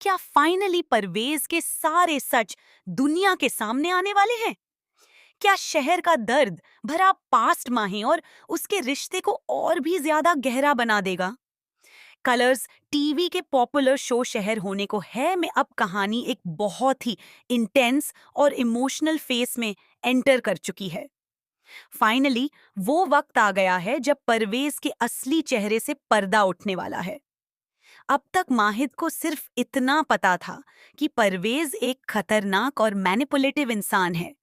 क्या फाइनली परवेज के सारे सच दुनिया के सामने आने वाले हैं? क्या शहर का दर्द भरा पास्ट माही और उसके रिश्ते को और भी ज्यादा गहरा बना देगा? कलर्स टीवी के पॉपुलर शो शहर होने को है में अब कहानी एक बहुत ही इंटेंस और इमोशनल फेस में एंटर कर चुकी है। फाइनली वो वक्त आ गया है जब परवेज के असली चेहरे से पर्दा उठने वाला है। अब तक माहिद को सिर्फ इतना पता था कि परवेज एक खतरनाक और मैनिपुलेटिव इंसान है,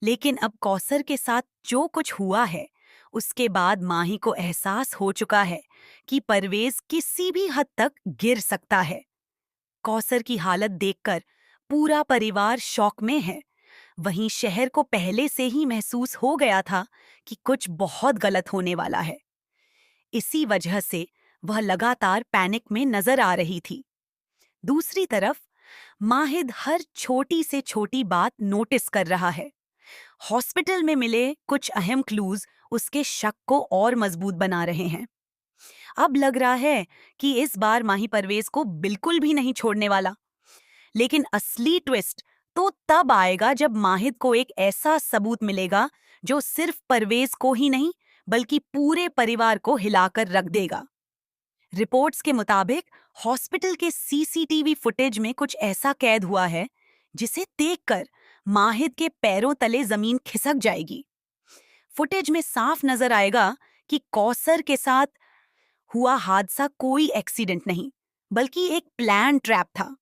लेकिन अब कौसर के साथ जो कुछ हुआ है उसके बाद माही को एहसास हो चुका है कि परवेज किसी भी हद तक गिर सकता है। कौसर की हालत देखकर पूरा परिवार शॉक में है। वहीं शहर को पहले से ही महसूस हो गया था कि कुछ बहुत गलत होने वाला है। इसी वजह से वह लगातार पैनिक में नजर आ रही थी। दूसरी तरफ माहिद हर छोटी से छोटी बात नोटिस कर रहा है। हॉस्पिटल में मिले कुछ अहम क्लूज उसके शक को और मजबूत बना रहे हैं। अब लग रहा है कि इस बार माही परवेज को बिल्कुल भी नहीं छोड़ने वाला। लेकिन असली ट्विस्ट तो तब आएगा जब माहिद को एक ऐसा सबूत मिलेगा जो सिर्फ परवेज को ही नहीं बल्कि पूरे परिवार को हिलाकर रख देगा। रिपोर्ट्स के मुताबिक हॉस्पिटल के सीसीटीवी फुटेज में कुछ ऐसा कैद हुआ है जिसे देखकर माहिद के पैरों तले जमीन खिसक जाएगी। फुटेज में साफ नजर आएगा कि कौसर के साथ हुआ हादसा कोई एक्सीडेंट नहीं बल्कि एक प्लान ट्रैप था।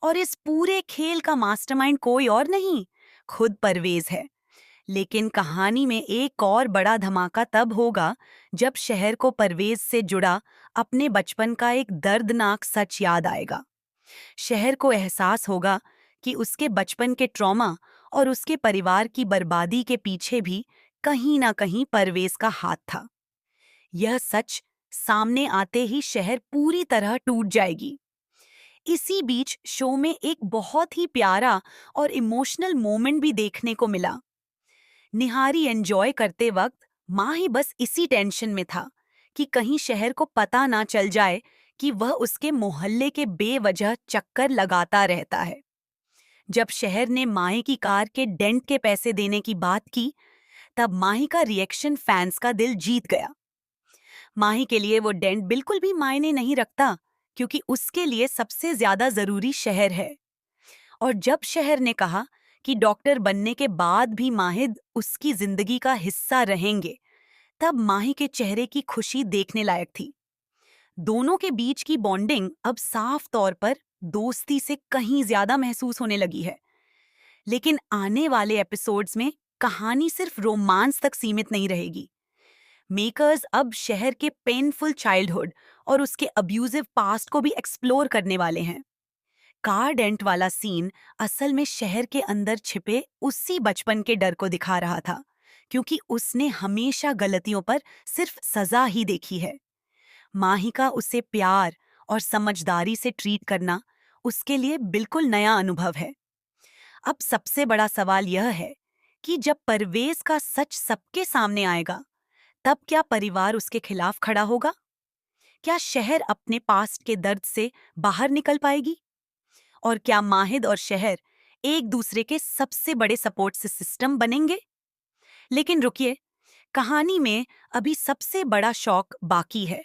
और इस पूरे खेल का मास्टरमाइंड कोई और नहीं, खुद परवेज है। लेकिन कहानी में एक और बड़ा धमाका तब होगा जब शहर को परवेज से जुड़ा अपने बचपन का एक दर्दनाक सच याद आएगा। शहर को एहसास होगा कि उसके बचपन के ट्रॉमा और उसके परिवार की बर्बादी के पीछे भी कहीं ना कहीं परवेज का हाथ था। यह सच सामने आते ही शहर पूरी तरह टूट जाएगी। इसी बीच शो में एक बहुत ही प्यारा और इमोशनल मोमेंट भी देखने को मिला। निहारी एंजॉय करते वक्त माही बस इसी टेंशन में था कि कहीं शहर को पता ना चल जाए कि वह उसके मोहल्ले के बेवजह चक्कर लगाता रहता है। जब शहर ने माही की कार के डेंट के पैसे देने की बात की, तब माही का रिएक्शन फैंस का दिल जीत गया। माही के लिए वो डेंट बिल्कुल भी मायने नहीं रखता, क्योंकि उसके लिए सबसे ज्यादा जरूरी शहर है। और जब शहर ने कहा कि डॉक्टर बनने के बाद भी माहिद उसकी जिंदगी का हिस्सा रहेंगे, तब माही के चेहरे की खुशी देखने लायक थी। दोनों के बीच की बॉन्डिंग अब साफ तौर पर दोस्ती से कहीं ज्यादा महसूस होने लगी है। लेकिन आने वाले एपिसोड्स में कहानी सिर्फ रोमांस तक सीमित नहीं रहेगी। मेकर्स अब शहर के पेनफुल चाइल्डहुड और उसके अब्यूजिव पास्ट को भी एक्सप्लोर करने वाले हैं। कार डेंट वाला सीन असल में शहर के अंदर छिपे उसी बचपन के डर को दिखा रहा था, क्योंकि उसने हमेशा गलतियों पर सिर्फ सजा ही देखी है। माही का उसे प्यार और समझदारी से ट्रीट करना उसके लिए बिल्कुल नया अनुभव है। अब सबसे बड़ा सवाल यह है कि जब परवेज का सच सबके सामने आएगा, तब क्या परिवार उसके खिलाफ खड़ा होगा? क्या शहर अपने पास्ट के दर्द से बाहर निकल पाएगी? और क्या माहिद और शहर एक दूसरे के सबसे बड़े सपोर्ट सिस्टम बनेंगे? लेकिन रुकिए, कहानी में अभी सबसे बड़ा शौक बाकी है।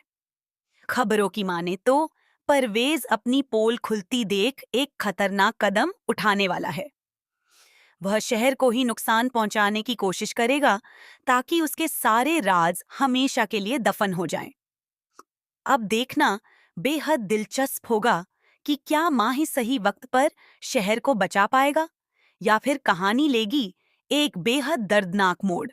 खबरों की माने तो परवेज अपनी पोल खुलती देख एक खतरनाक कदम उठाने वाला है। वह शहर को ही नुकसान पहुंचाने की कोशिश करेगा ताकि उसके सारे राज हमेशा के लिए दफन हो जाएं। अब देखना बेहद दिलचस्प होगा कि क्या माही सही वक्त पर शहर को बचा पाएगा या फिर कहानी लेगी एक बेहद दर्दनाक मोड़।